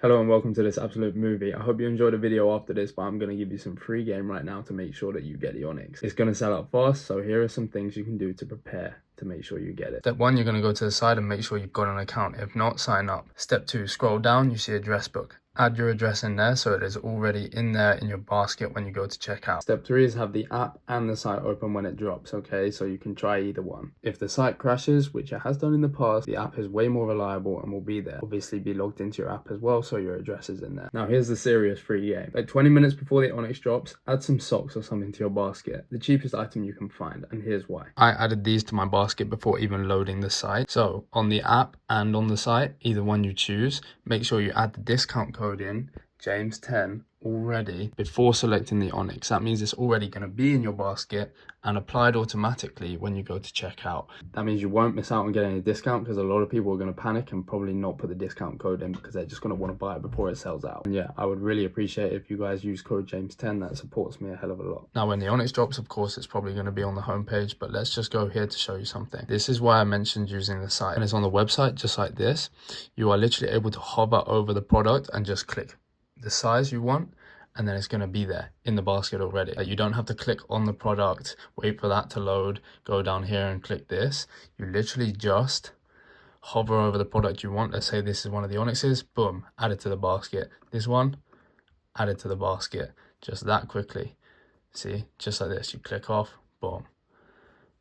Hello and welcome to this absolute movie. I hope you enjoyed the video after this, but I'm going to give you some free game right now to make sure that you get the Onyx. It's going to sell out fast, so here are some things you can do to prepare to make sure you get it. Step 1, you're going to go to the side and make sure you've got an account. If not, sign up. Step 2, scroll down, you see address book. Add your address in there so it is already in there in your basket when you go to checkout. Step 3 is have the app and the site open when it drops, okay? So you can try either one. If the site crashes, which it has done in the past, the app is way more reliable and will be there. Obviously be logged into your app as well, so your address is in there. Now here's the serious free game. Like 20 minutes before the Onyx drops, add some socks or something to your basket. The cheapest item you can find, and here's why. I added these to my basket before even loading the site. So on the app and on the site, either one you choose, make sure you add the discount code in, James 10, already before selecting the Onyx. That means it's already going to be in your basket and applied automatically when you go to checkout. That means you won't miss out on getting a discount, because a lot of people are going to panic and probably not put the discount code in because they're just going to want to buy it before it sells out. And yeah, I would really appreciate it if you guys use code James 10. That supports me a hell of a lot. Now when the Onyx drops, of course, it's probably going to be on the homepage, but let's just go here to show you something. This is why I mentioned using the site. And it's on the website just like this. You are literally able to hover over the product and just click the size you want, and then it's going to be there in the basket already. You don't have to click on the product, wait for that to load, go down here and click this. You literally just hover over the product you want. Let's say this is one of the Onyxes, boom, add it to the basket. This one, add it to the basket, just that quickly. See, just like this, you click off, boom.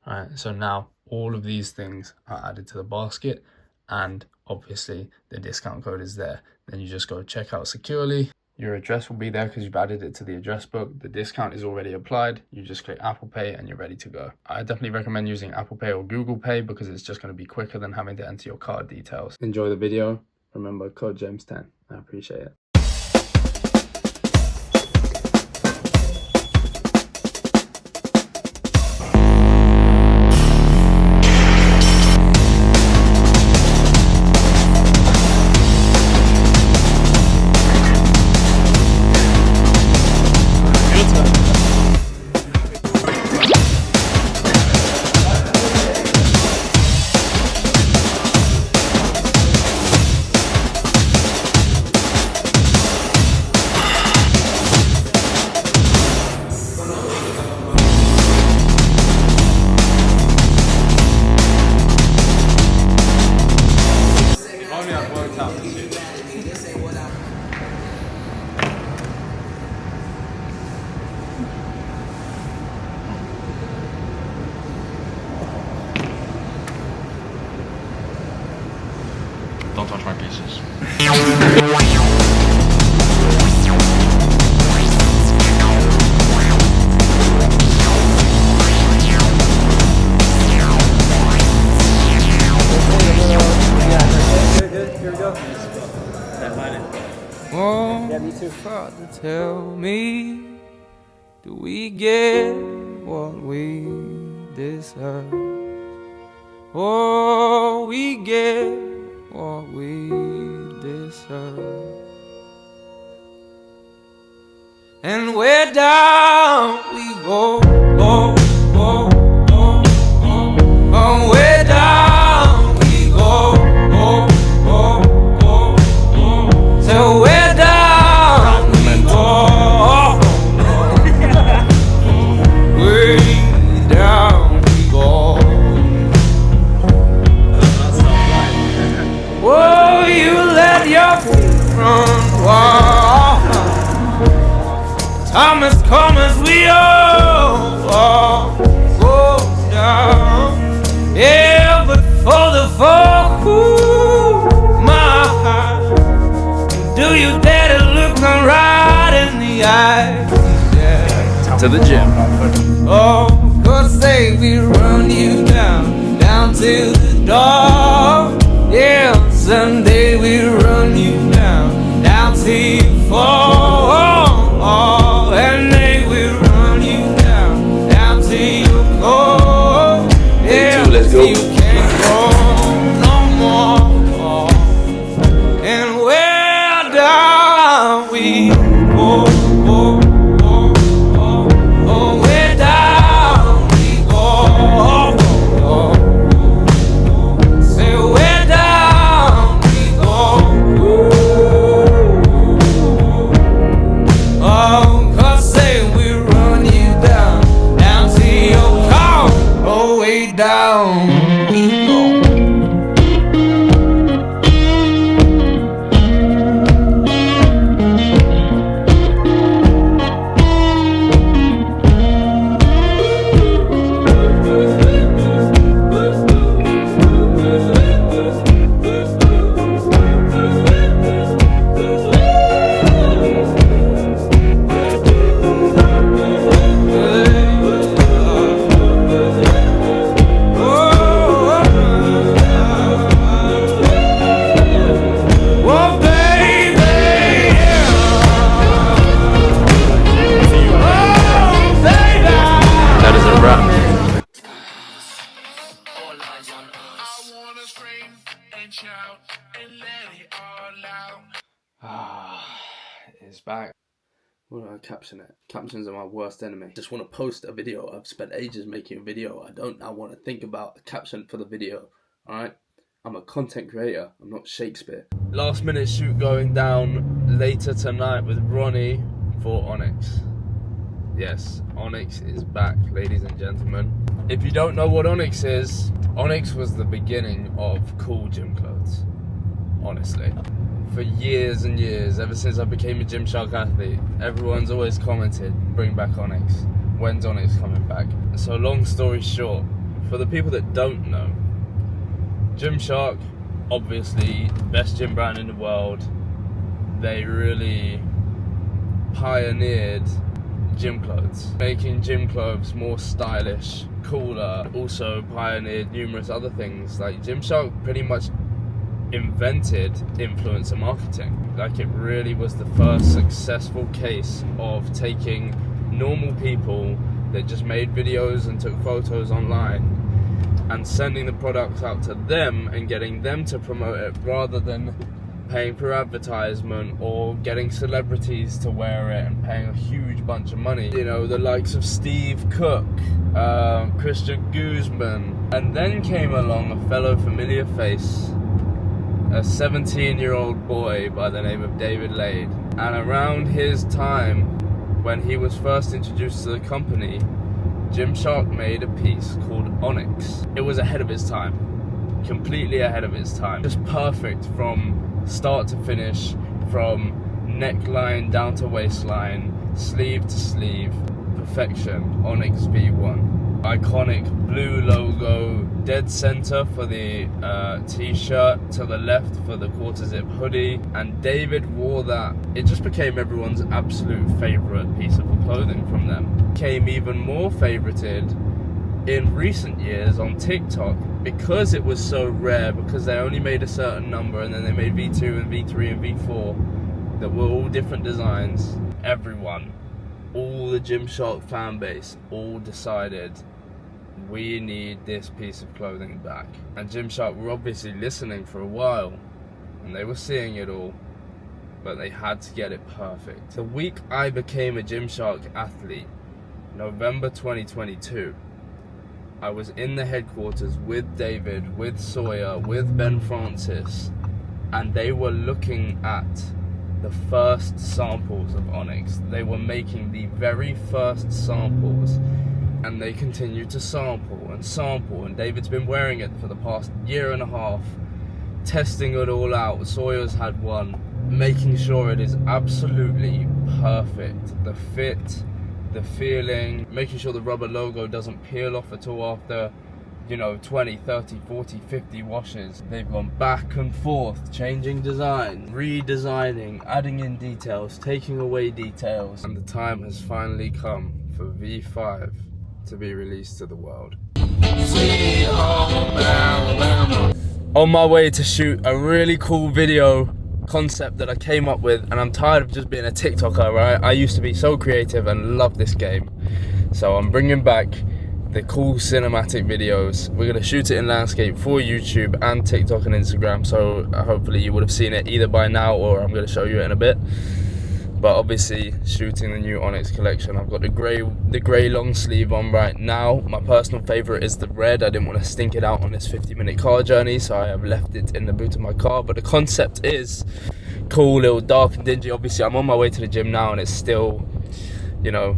All right, so now all of these things are added to the basket, and obviously the discount code is there. Then you just go check out securely. Your address will be there because you've added it to the address book. The discount is already applied. You just click Apple Pay and you're ready to go. I definitely recommend using Apple Pay or Google Pay because it's just going to be quicker than having to enter your card details. Enjoy the video. Remember, code James 10. I appreciate it. Don't touch my pieces. Here we go. Oh, yeah, me too. Father, tell me, do we get what we deserve? Oh, we get what we deserve. And where down we go, oh, oh, oh, oh, oh, where down we go, oh, oh, oh, oh, so where down we go, oh, oh, way down we go. Oh, you let your feet run wild. Time has come as we all go down. Yeah, but for the fall, ooh, my heart, do you dare to look them right in the eyes? Yeah. To the gym. Oh, 'cause say we run you down, down to the door. Yeah, someday we run you down, down till you fall. And they will run you down, down till you go. Yeah, let's go. till you can't go no more. And where down we go, oh, oh, oh, oh, where down we go, oh, oh, oh. Say where down we go. Ooh. It's back. What do I caption it? Captions are my worst enemy. Just want to post a video. I've spent ages making a video. I don't now want to think about a caption for the video. Alright? I'm a content creator. I'm not Shakespeare. Last minute shoot going down later tonight with Ronnie for Onyx. Yes, Onyx is back, ladies and gentlemen. If you don't know what Onyx is, Onyx was the beginning of cool gym clothes. Honestly. For years and years, ever since I became a Gymshark athlete, everyone's always commented, bring back Onyx. When's Onyx coming back? So long story short, for the people that don't know, Gymshark, obviously best gym brand in the world, they really pioneered gym clothes, making gym clothes more stylish, cooler. Also pioneered numerous other things. Like Gymshark pretty much invented influencer marketing. Like it really was the first successful case of taking normal people that just made videos and took photos online and sending the products out to them and getting them to promote it rather than paying for advertisement or getting celebrities to wear it and paying a huge bunch of money. You know, the likes of Steve Cook, Christian Guzman, and then came along a fellow familiar face, a 17-year-old boy by the name of David Lade. And around his time, when he was first introduced to the company, Gymshark made a piece called Onyx. It was ahead of its time, completely ahead of its time. Just perfect from start to finish, from neckline down to waistline, sleeve to sleeve, perfection. Onyx V1. Iconic blue logo, dead center for the t-shirt, to the left for the quarter zip hoodie, and David wore that. It just became everyone's absolute favorite piece of clothing from them. Became even more favorited in recent years on TikTok because it was so rare, because they only made a certain number and then they made V2 and V3 and V4 that were all different designs. Everyone, all the Gymshark fan base, all decided we need this piece of clothing back. And Gymshark were obviously listening for a while and they were seeing it all, but they had to get it perfect. The week I became a Gymshark athlete, November 2022, I was in the headquarters with David, with Sawyer, with Ben Francis, and they were looking at the first samples of Onyx. They were making the very first samples, and they continued to sample, and David's been wearing it for the past year and a half, testing it all out. Sawyer's had one, making sure it is absolutely perfect. The fit, the feeling, making sure the rubber logo doesn't peel off at all after, you know, 20, 30, 40, 50 washes. They've gone back and forth, changing design, redesigning, adding in details, taking away details, and the time has finally come for V5 to be released to the world. Sweet home Alabama. On my way to shoot a really cool video concept that I came up with, and I'm tired of just being a TikToker, right? I used to be so creative and love this game, so I'm bringing back the cool cinematic videos. We're gonna shoot it in landscape for YouTube and TikTok and Instagram, so hopefully you would have seen it either by now or I'm gonna show you it in a bit. But obviously shooting the new Onyx collection. I've got the grey long sleeve on right now. My personal favorite is the red. I didn't want to stink it out on this 50-minute car journey, so I have left it in the boot of my car. But the concept is cool, little dark and dingy. Obviously I'm on my way to the gym now and it's still, you know,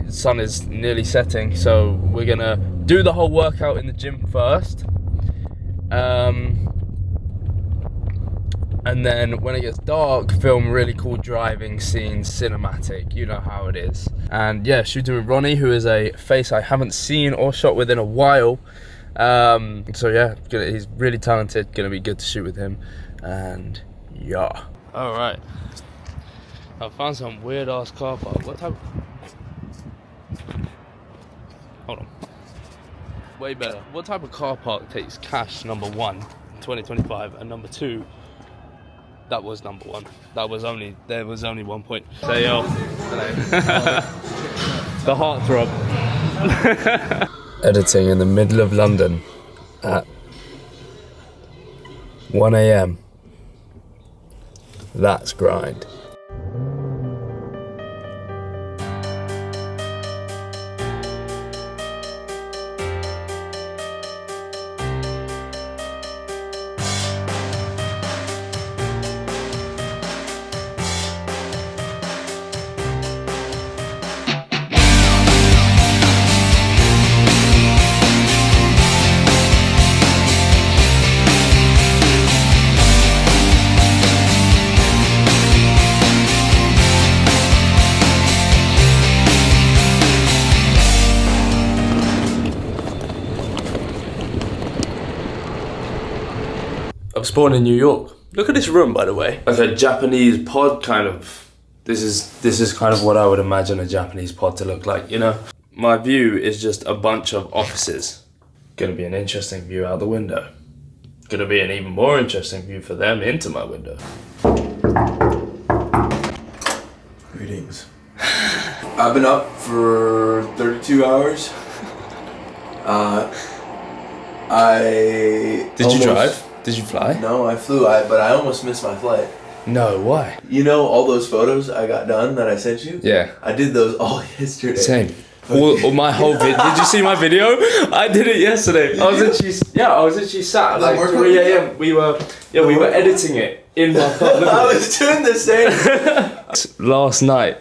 sun is nearly setting, so we're gonna do the whole workout in the gym first, and then when it gets dark, film really cool driving scenes, cinematic, you know how it is. And yeah, shooting with Ronnie, who is a face I haven't seen or shot with in a while, so yeah, he's really talented, gonna be good to shoot with him. And yeah, all right, I found some weird ass car park. What type? Hold on. Way better. What type of car park takes cash, number one, in 2025, and number two, that was number one. There was only 1 point. Say yo. The heartthrob. Editing in the middle of London at 1 AM. That's grind. York. Spawn in New York. Look at this room, by the way. Like a Japanese pod kind of. This is kind of what I would imagine a Japanese pod to look like, you know? My view is just a bunch of offices. Gonna be an interesting view out the window. Gonna be an even more interesting view for them into my window. Greetings. I've been up for 32 hours. Did you drive? Did you fly? No, I flew, but I almost missed my flight. No, why? You know all those photos I got done that I sent you? Yeah. I did those all yesterday. Same. All my whole video. Did you see my video? I did it yesterday. I was actually sat at like 3 a.m. We were editing it in my car. I was doing the same. Last night.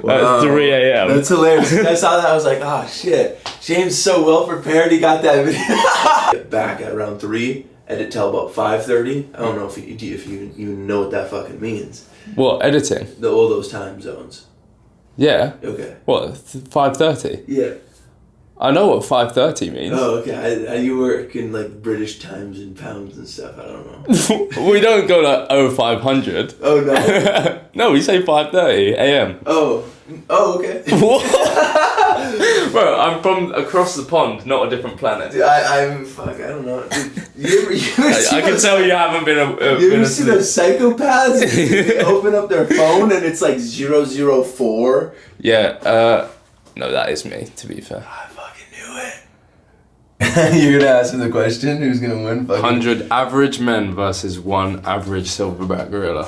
Wow. At 3 a.m. That's hilarious. I saw that, I was like, oh shit. James is so well prepared, he got that video. Get back at around 3, edit till about 5:30. I don't know if you even know what that fucking means. What, editing? All those time zones. Yeah. Okay. What, 5:30? Yeah. I know what 5:30 means. Oh, okay. You work in like British times and pounds and stuff. I don't know. We don't go like 0500. Oh no. No, we say 5:30 a.m. Oh, okay. What? Bro, I'm from across the pond, not a different planet. Dude, I don't know. Dude, you ever I can tell you haven't been you ever see those psychopaths? They open up their phone and it's like 004. Yeah. No, that is me. To be fair. I fucking knew it. You're gonna ask me the question? Who's gonna win? 100 average men versus 1 average silverback gorilla.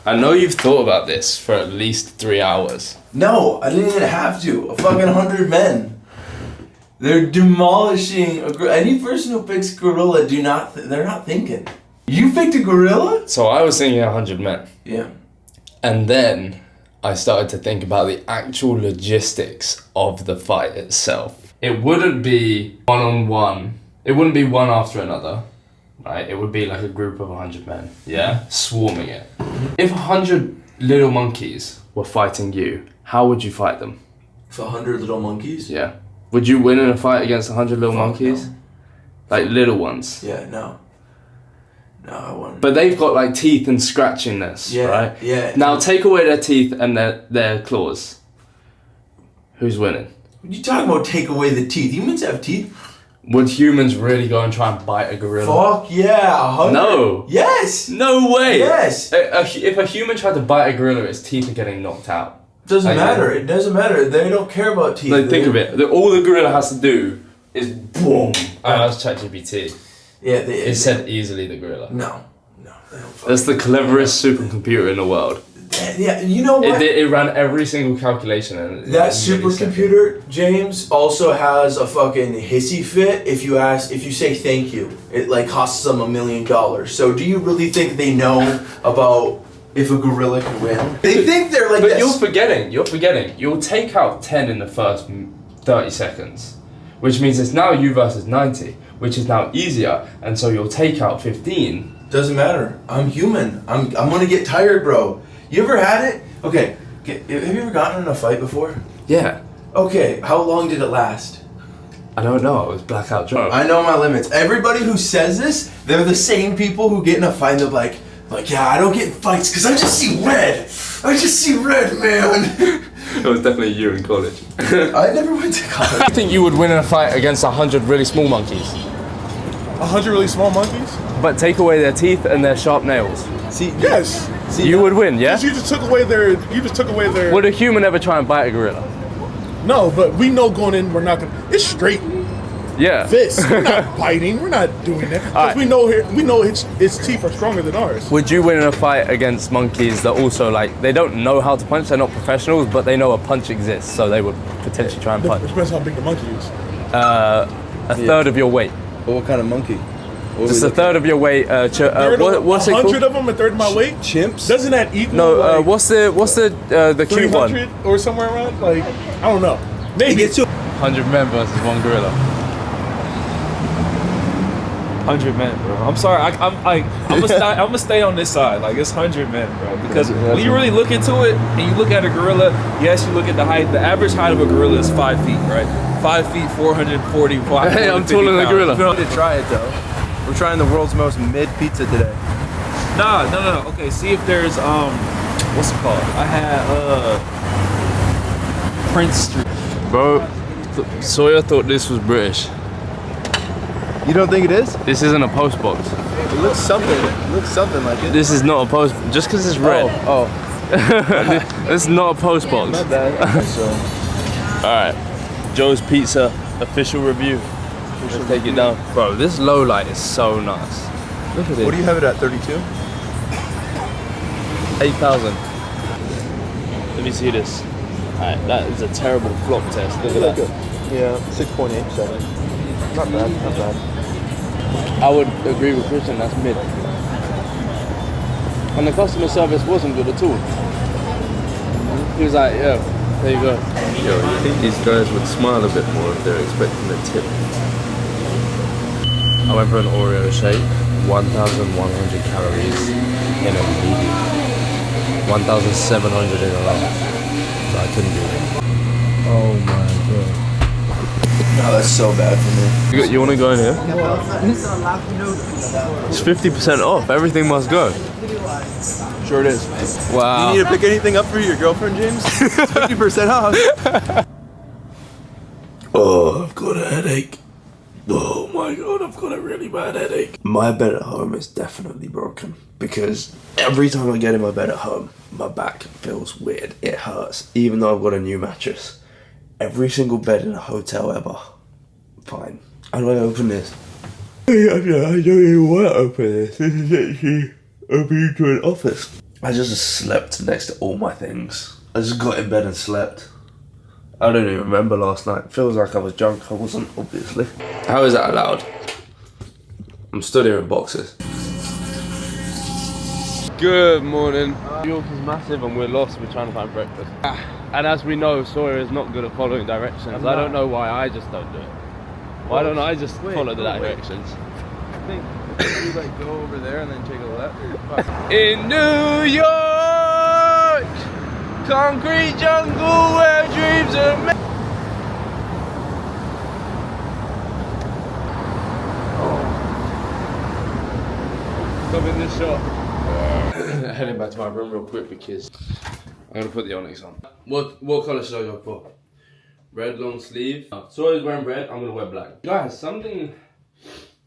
I know you've thought about this for at least 3 hours. No, I didn't even have to. A fucking 100 men. They're demolishing any person who picks gorilla. They're not thinking. You picked a gorilla? So I was thinking 100 men. Yeah. And then I started to think about the actual logistics of the fight itself. It wouldn't be one-on-one. It wouldn't be one after another, right? It would be like a group of 100 men, yeah? Swarming it. If 100 little monkeys were fighting you, how would you fight them? For 100 little monkeys? Yeah. Would you win in a fight against 100 little Fuck monkeys? no. Like little ones? Yeah, no. No, I wouldn't. But they've got like teeth and scratchiness, Yeah, right? yeah. Now take away their teeth and their claws. Who's winning? What are you talking about take away the teeth? Humans have teeth? Would humans really go and try and bite a gorilla? Fuck yeah, 100. No. Yes. No way. Yes. If a human tried to bite a gorilla, its teeth are getting knocked out. Doesn't matter. It doesn't matter. They don't care about teeth. Like, think of it. All the gorilla has to do is boom. That's ChatGPT. Yeah, It said easily the gorilla. No. They don't That's the cleverest supercomputer in the world. Yeah, you know what? It ran every single calculation. And that supercomputer, James, also has a fucking hissy fit if you say thank you. It like costs them $1 million. So do you really think they know about if a gorilla can win? They think they're like But you're forgetting. You'll take out 10 in the first 30 seconds. Which means it's now you versus 90. Which is now easier. And so you'll take out 15. Doesn't matter. I'm human. I'm gonna get tired, bro. You ever had it? Okay, have you ever gotten in a fight before? Yeah. Okay, how long did it last? I don't know, I was blackout drunk. I know my limits. Everybody who says this, they're the same people who get in a fight and they're like, yeah, I don't get in fights because I just see red. I just see red, man. It was definitely you in college. I never went to college. I think you would win in a fight against 100 really small monkeys. 100 really small monkeys? But take away their teeth and their sharp nails. See, yes. See, you would win, yeah? You just took away their. Would a human ever try and bite a gorilla? No, but we know going in, we're not gonna. It's straight Yeah. fists. We're not biting. We're not doing that. Because Alright. we know its teeth are stronger than ours. Would you win in a fight against monkeys that also they don't know how to punch, they're not professionals, but they know a punch exists, so they would potentially try and It punch? depends how big the monkey is. A third of your weight. what kind of monkey? Just a third of your weight. What's it called? 100 of them, a third of my weight. Chimps? Doesn't that equal? No, like, what's the cute one? 300 or somewhere around? Like, I don't know. Maybe it's 100 men versus 1 gorilla. 100 men, bro. I'm sorry. I'm gonna stay on this side. Like, it's 100 men, bro. Because when you really look into it and you look at a gorilla, yes, you look at the height. The average height of a gorilla is 5 feet, right? 5 feet, 440 pounds. Hey, I'm taller than a gorilla. We don't need to try it though. We're trying the world's most mid pizza today. Nah, no. Okay, see if there's what's it called? I had Prince Street. Bro, Sawyer thought this was British. You don't think it is? This isn't a post box. It looks something. It looks something like it. This is not a post. Just because it's red. Oh. This is not a post box. Not bad. So. All right, Joe's Pizza official review. Let's take it down. Bro, this low light is so nice. Look at this. What do you have it at? 32? 8,000. Let me see this. Alright, that is a terrible flop test. Look at that. Yeah, 6.87. Not bad. Not bad. I would agree with Christian, that's mid. And the customer service wasn't good at all. He was like, yeah, there you go. Yo, you think these guys would smile a bit more if they're expecting a tip? I went for an Oreo shake, 1,100 calories in a medium. 1,700 in a large. So I couldn't do it. Oh my god. No, that's so bad for me. You want to go in here? It's 50% off. Everything must go. Sure it is. Wow. You need to pick anything up for your girlfriend, James? It's 50% off. Oh, I've got a headache. Oh my god, I've got a really bad headache. My bed at home is definitely broken because every time I get in my bed at home, my back feels weird. It hurts, even though I've got a new mattress. Every single bed in a hotel ever. Fine. How do I open this? I don't even want to open this. This is actually opening to an office. I just slept next to all my things. I just got in bed and slept. I don't even remember last night. Feels like I was drunk. I wasn't, obviously. How is that allowed? I'm stood here in boxes. Good morning. New York is massive and we're lost. We're trying to find breakfast. And as we know, Sawyer is not good at following directions. I don't know why I just don't do it. Why don't I just follow the directions? I think you like go over there and then take a left. In New York, concrete jungle where dreams are made. Come in this shot. Heading back to my room real quick because I'm gonna put the Onyx on. What colour should I go for? Red long sleeve. Sawyer's wearing red, I'm gonna wear black. Guys, something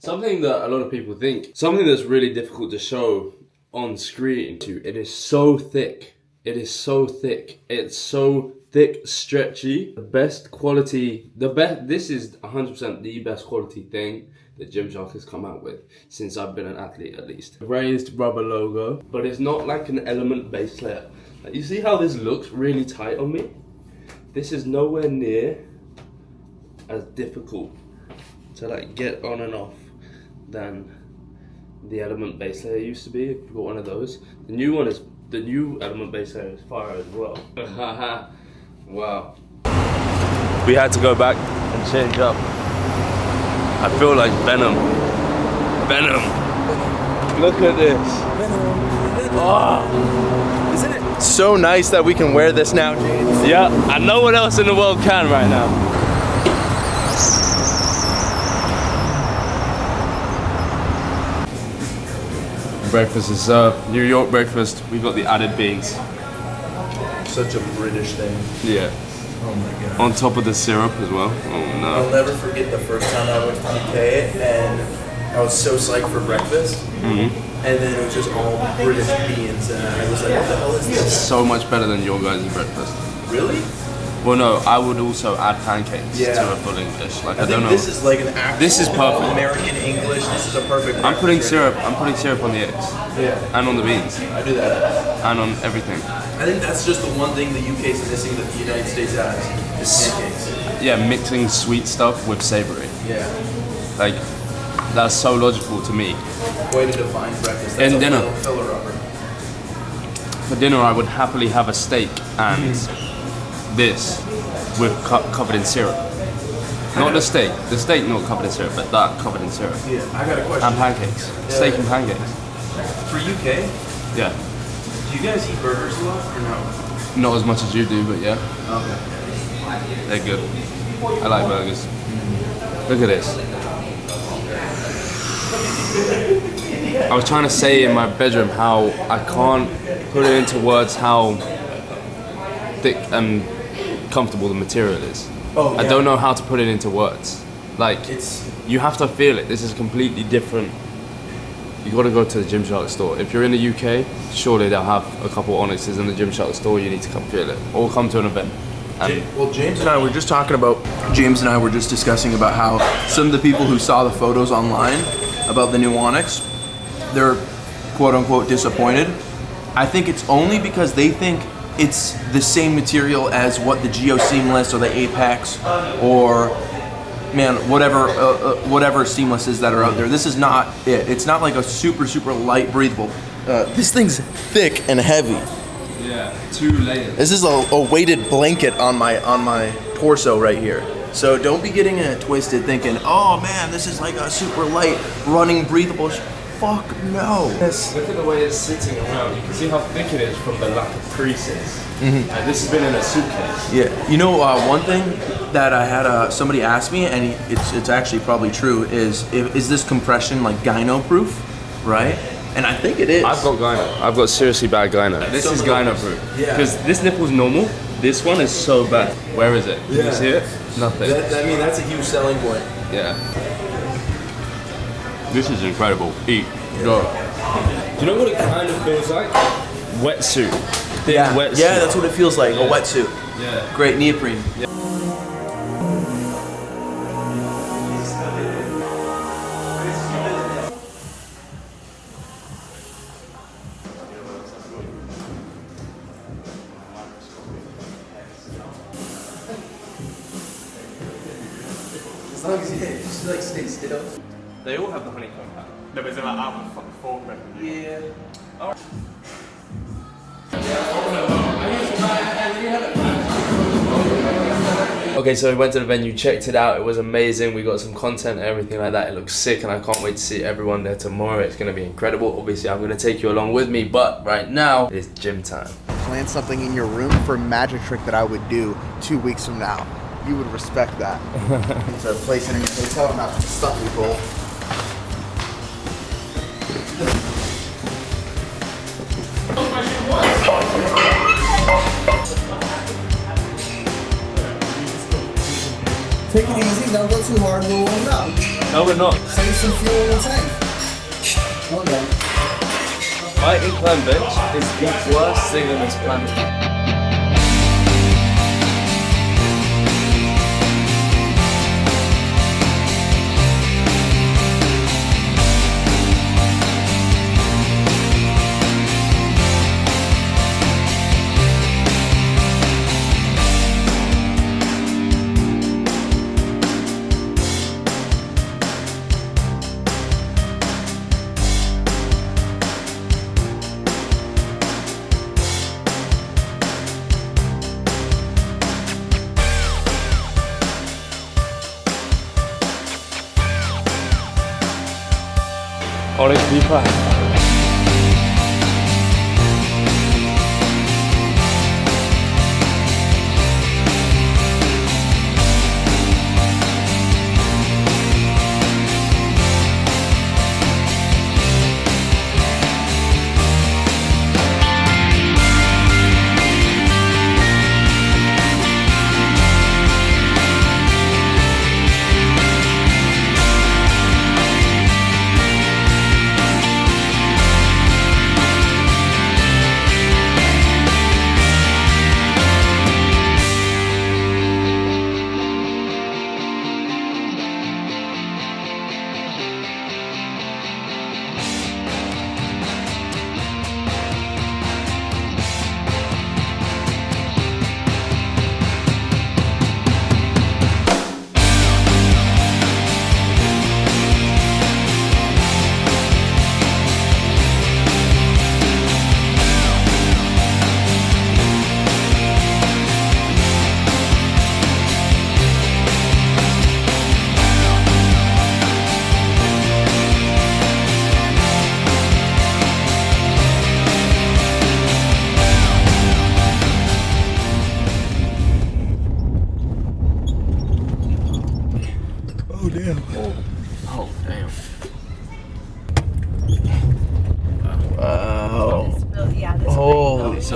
that a lot of people think, something that's really difficult to show on screen too. It is so thick. It is so thick. It's so thick, stretchy. The best quality, this is 100% the best quality thing that Gymshark has come out with since I've been an athlete, at least. Raised rubber logo, but it's not like an element base layer. Like, you see how this looks really tight on me? This is nowhere near as difficult to like get on and off than the element base layer used to be. If you've got one of those, the new element base layer is fire as well. Wow. We had to go back and change up. I feel like Venom. Venom. Look at this. Oh. Isn't it so nice that we can wear this now, James? Yeah, and no one else in the world can right now. Breakfast is New York breakfast. We got the added beans. Such a British thing. Yeah. Oh my god. On top of the syrup as well. Oh no. I'll never forget the first time I went to the UK and I was so psyched for breakfast. And then it was just all British beans and I was like, what the hell is this? It's so much better than your guys' breakfast. Really? Well, no, I would also add pancakes Yeah. to a full English. Like, I I don't think know. this is like an actual This is perfect. American English. This is a perfect I'm putting breakfast syrup. I'm putting syrup on the eggs Yeah, and on the beans I do that. and on everything. I think that's just the one thing the UK is missing that the United States has. Is pancakes. Yeah, mixing sweet stuff with savory. Yeah. Like, that's so logical to me. Way to define breakfast. And That's a dinner. filler upper. For dinner, I would happily have a steak and this with covered in syrup. Not the steak not covered in syrup, but that covered in syrup. Yeah, I got a question. And pancakes. Steak and pancakes. For UK, Yeah. do you guys eat burgers a lot or no? Not as much as you do, but yeah. Okay. They're good. I like burgers. Look at this. I was trying to say in my bedroom how I can't put it into words how thick and comfortable the material is. Oh, yeah. I don't know how to put it into words. Like, you have to feel it. This is completely different. You gotta go to the Gymshark store. If you're in the UK, surely they'll have a couple Onyxes in the Gymshark store. You need to come feel it, or come to an event. Well, James and I were just discussing about how some of the people who saw the photos online about the new Onyx, they're quote unquote disappointed. I think it's only because they think it's the same material as what the Geo Seamless or the Apex or whatever seamlesses that are out there. This is not it. It's not like a super light breathable. This thing's thick and heavy. Yeah, 2 layers. This is a weighted blanket on my torso right here. So don't be getting it twisted thinking, oh man, this is like a super light running breathable. Fuck no. Look at the way it's sitting around. You can see how thick it is from the lack of creases. And this has been in a suitcase. Yeah. You know, one thing that I had somebody ask me, and it's actually probably true, is this compression like gyno proof, right? And I think it is. I've got gyno. I've got seriously bad gyno. This is gyno proof. Yeah. Because this nipple's normal. This one is so bad. Where is it? Can you see it? Nothing. I mean, that's a huge selling point. Yeah. This is incredible. Eat. Go. Do you know what it kind of feels like? Wetsuit. Thin wetsuit. Yeah, that's what it feels like. Yeah. A wetsuit. Yeah. Great neoprene. Yeah. As long as you just like stay still. They all have the honeycomb pattern. No, but it's like out of fucking fork, man. Yeah. Okay, so we went to the venue, checked it out. It was amazing. We got some content and everything like that. It looks sick, and I can't wait to see everyone there tomorrow. It's going to be incredible. Obviously, I'm going to take you along with me, but right now it is gym time. Plan something in your room for a magic trick that I would do 2 weeks from now. You would respect that. So place it in your hotel and not stunt people. Take it easy, don't go too hard, we'll warm up. No, we're not. Save some fuel in the tank. Well done. My incline bench is the worst thing on this planet. Onyx V5.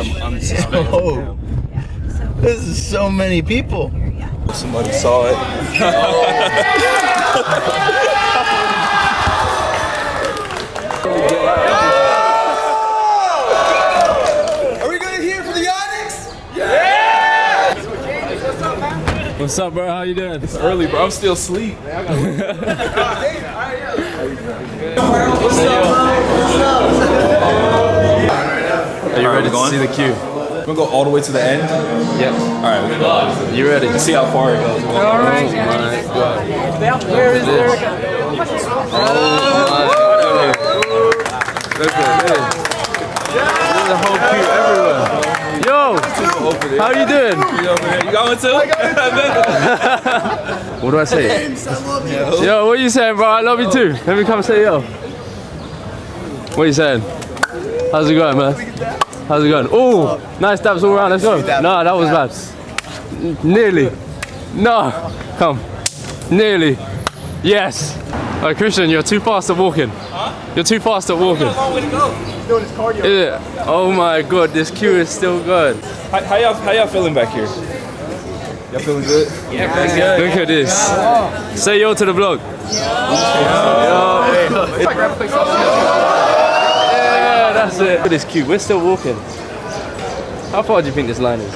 some unsuspecting. Oh, this is so many people. Somebody saw it. Are we gonna hear from the Onyx? What's up, bro? How you doing? It's early, bro. I'm still asleep. Are you ready to see the queue? We're gonna go all the way to the end. Yep. All right, we're gonna go. You ready? Let's see how far it goes. All right. Where is there? Look at this. There's a whole queue everywhere. Yo, how you doing? You going too? What do I say? Yo, what are you saying, bro? I love you too. Let me come say yo. What are you saying? How's it going, man? How's it going? Oh, nice taps all around. Let's go. No, that was bad. Nearly. No. Come. Nearly. Yes. Oh, Christian, you're too fast at walking. You're too fast at walking. Is it? Oh my god, this queue is still good. How y'all feeling back here? Y'all feeling good? Yeah, pretty good. Look at this. Say yo to the vlog. Yeah, that's it. Look at this queue. We're still walking. How far do you think this line is?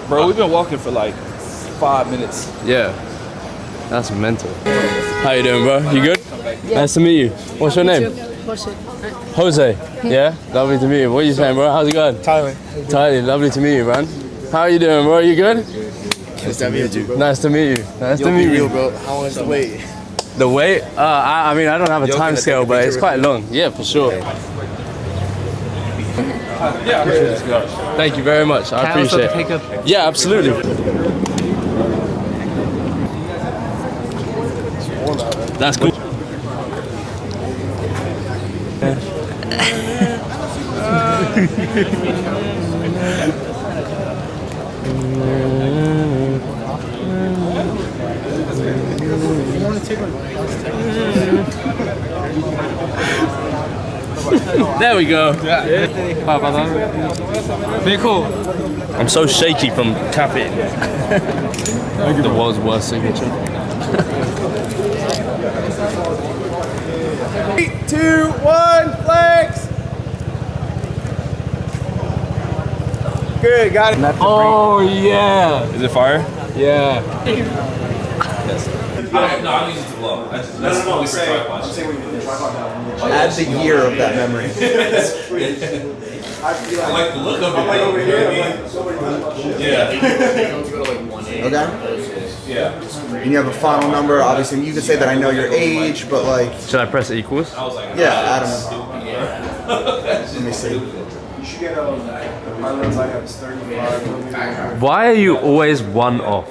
Bro, we've been walking for like 5 minutes. Yeah. That's mental. How you doing, bro? You good? Yeah. Nice to meet you. What's your name? Jose. Yeah? Lovely to meet you. What are you saying, bro? How's it going? Tyler. Tyler, lovely to meet you, man. How are you doing, bro? You good? Nice to meet you, bro. Nice to meet you. Nice to meet you. Bro. How long is the wait? The wait? I mean, I don't have a time scale, but it's quite long. Yeah, for sure. Yeah. Thank you very much. I appreciate it. Yeah, absolutely. That's cool. There we go. Very cool. I'm so shaky from caffeine. The world's worst signature. 3, 2, 1, flex. Good, got it. Oh yeah. Is it fire? Yeah. No, I'm using to blow. That's only for tripods. Add the year of that memory. I like the look of it. Yeah. Okay? Yeah. And you have a final number. Obviously, you can say that I know your age, but like. Should I press equals? Yeah, Adam. Let me see. Why are you always one off?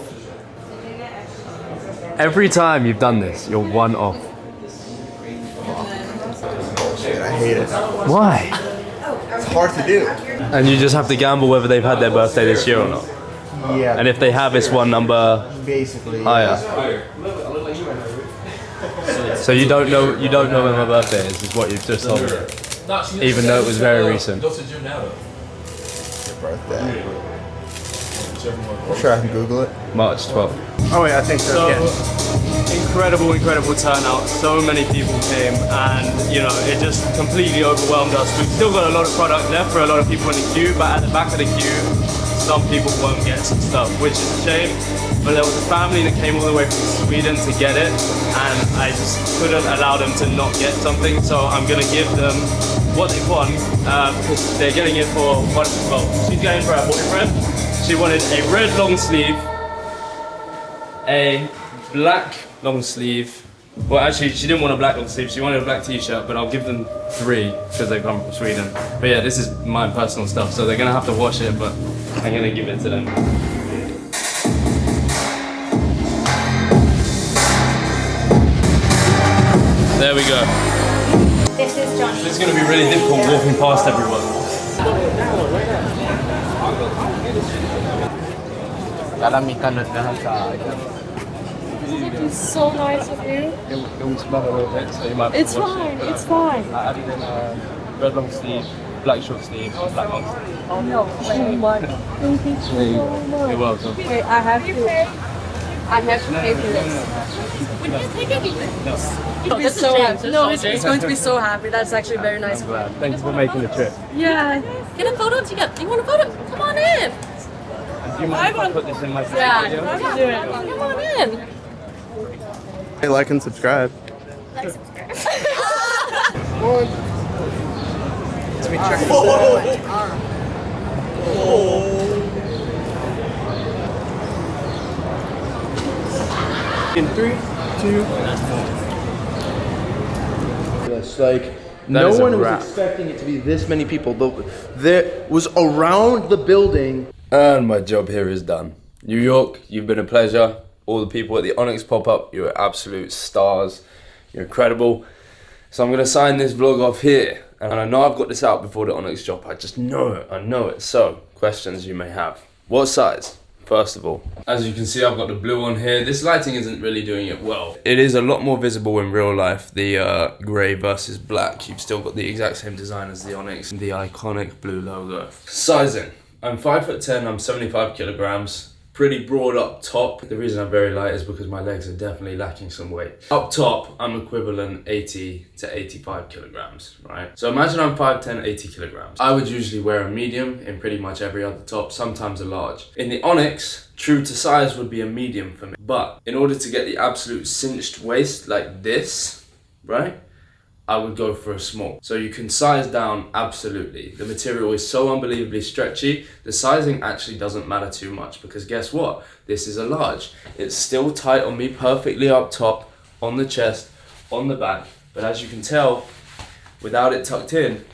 Every time you've done this, you're one off. Shit, I hate it. Why? It's hard to do. And you just have to gamble whether they've had their birthday this year or not. Yeah. And if they have, it's one number basically higher. So you don't know when my birthday is what you've just told me. Even though it was very recent. Your birthday. I'm sure I can Google it. March 12th. Oh wait, I think so. Incredible turnout. So many people came, and you know, it just completely overwhelmed us. We've still got a lot of product left for a lot of people in the queue, but at the back of the queue, some people won't get some stuff, which is a shame. But there was a family that came all the way from Sweden to get it, and I just couldn't allow them to not get something. So I'm gonna give them what they want, because they're getting it for one. Well, she's going for her boyfriend. She wanted a red long sleeve, a black long sleeve. Well, actually, she didn't want a black long sleeve. She wanted a black t-shirt, but I'll give them 3 because they come from Sweden. But yeah, this is my personal stuff, so they're gonna have to wash it, but I'm gonna give it to them. There we go. This is Johnny. It's gonna be really difficult walking past everyone. It's so nice of you. It will smell a little bit, so you might. It's fine. It's fine. I added in a red long sleeve, black short sleeve, black long sleeve. No, way. Thank you so much. You're welcome. Wait, I have to pay for this. Would you take anything? No. He's so happy. No, he's going to be so happy. That's actually very nice. I'm glad. Thanks for making the trip. Yeah. Get a photo together. Do you want a photo? Come on in. Do you mind if I put this in my video? Yeah, do it. Come on in. Hey, like and subscribe. Like, subscribe. Let me check this out. In 3, 2. It's like no is a one was wrap. expecting it to be this many people. There was around the building. And my job here is done. New York, you've been a pleasure. All the people at the Onyx pop-up, you're absolute stars. You're incredible. So I'm gonna sign this vlog off here. And I know I've got this out before the Onyx drop. I just know it, I know it. So, questions you may have. What size? First of all, as you can see, I've got the blue on here. This lighting isn't really doing it well. It is a lot more visible in real life, the grey versus black. You've still got the exact same design as the Onyx, the iconic blue logo. Sizing, I'm 5'10", I'm 75 kilograms. Pretty broad up top. The reason I'm very light is because my legs are definitely lacking some weight. Up top, I'm equivalent 80 to 85 kilograms, right? So imagine I'm 5'10", 80 kilograms. I would usually wear a medium in pretty much every other top, sometimes a large. In the Onyx, true to size would be a medium for me. But in order to get the absolute cinched waist like this, right? I would go for a small. So you can size down, absolutely. The material is so unbelievably stretchy, the sizing actually doesn't matter too much because guess what? This is a large. It's still tight on me, perfectly up top, on the chest, on the back. But as you can tell, without it tucked in,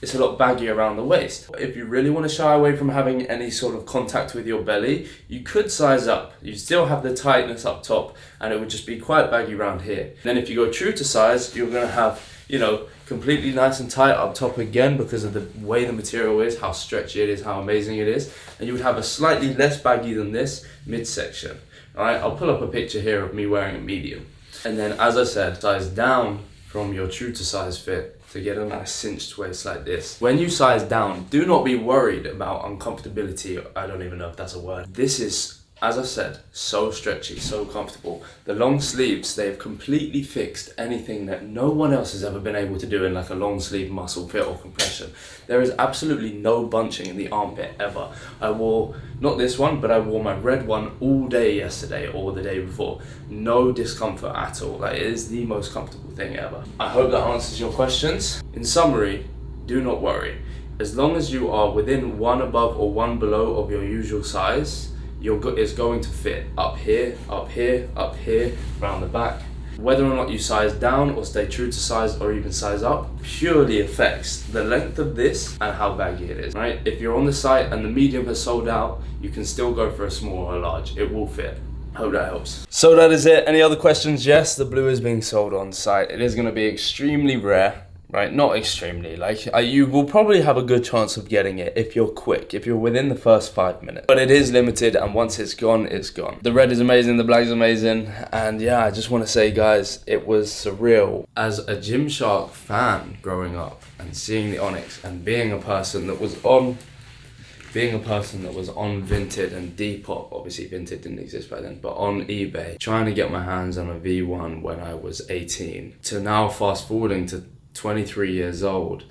it's a lot baggy around the waist. If you really want to shy away from having any sort of contact with your belly, you could size up. You still have the tightness up top and it would just be quite baggy around here. Then if you go true to size, you're going to have, you know, completely nice and tight up top again because of the way the material is, how stretchy it is, how amazing it is. And you would have a slightly less baggy than this midsection. All right, I'll pull up a picture here of me wearing a medium. And then, as I said, size down from your true to size fit to get a nice cinched waist like this. When you size down, do not be worried about uncomfortability. I don't even know if that's a word. This is, as I said, so stretchy, so comfortable. The long sleeves, they've completely fixed anything that no one else has ever been able to do in like a long sleeve muscle fit or compression. There is absolutely no bunching in the armpit ever. I wore, not this one, but I wore my red one all day yesterday or the day before. No discomfort at all. Like, it is the most comfortable thing ever. I hope that answers your questions. In summary, do not worry. As long as you are within one above or one below of your usual size, it's going to fit up here, up here, up here, around the back. Whether or not you size down or stay true to size or even size up purely affects the length of this and how baggy it is, right? If you're on the site and the medium has sold out, you can still go for a small or a large. It will fit. Hope that helps. So that is it. Any other questions? Yes, the blue is being sold on site. It is going to be extremely rare. Right, not extremely, like you will probably have a good chance of getting it if you're quick, if you're within the first 5 minutes. But it is limited and once it's gone, it's gone. The red is amazing, the black is amazing. And yeah, I just want to say guys, it was surreal. As a Gymshark fan growing up and seeing the Onyx and being a person that was on Vinted and Depop, obviously Vinted didn't exist back then, but on eBay, trying to get my hands on a V1 when I was 18, to now fast forwarding to 23 years old,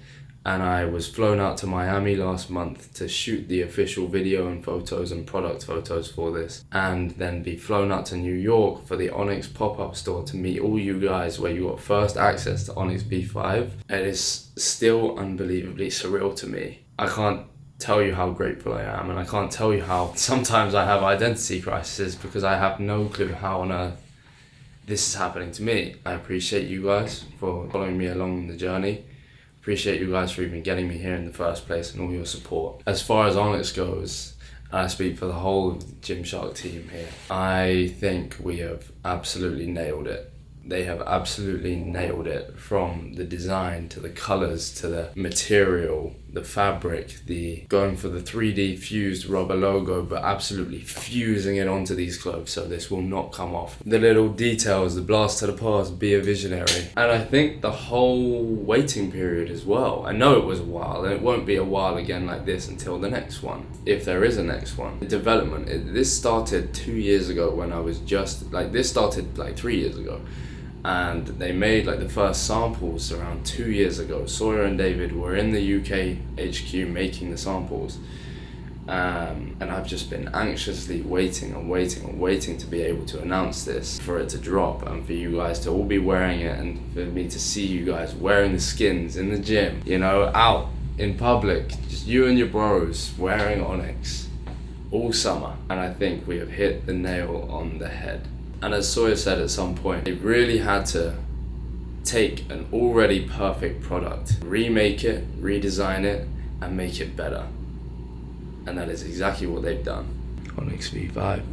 and I was flown out to Miami last month to shoot the official video and photos and product photos for this, and then be flown out to New York for the Onyx pop-up store to meet all you guys where you got first access to Onyx V5. It is still unbelievably surreal to me. I can't tell you how grateful I am, and I can't tell you how sometimes I have identity crises because I have no clue how on earth this is happening to me. I appreciate you guys for following me along the journey. Appreciate you guys for even getting me here in the first place and all your support. As far as Onyx goes, and I speak for the whole Gymshark team here, I think we have absolutely nailed it. They have absolutely nailed it, from the design to the colors to the material, the fabric, the going for the 3D fused rubber logo, but absolutely fusing it onto these clothes so this will not come off. The little details, the blast to the past, be a visionary. And I think the whole waiting period as well. I know it was a while, and it won't be a while again like this until the next one, if there is a next one. The development, this started 2 years ago when I was just, like, this started like 3 years ago. And they made like the first samples around 2 years ago. Sawyer and David were in the UK HQ making the samples. And I've just been anxiously waiting to be able to announce this, for it to drop, and for you guys to all be wearing it, and for me to see you guys wearing the skins in the gym, you know, out in public, just you and your bros wearing Onyx all summer. And I think we have hit the nail on the head. And as Sawyer said at some point, they really had to take an already perfect product, remake it, redesign it, and make it better. And that is exactly what they've done. Onyx V5.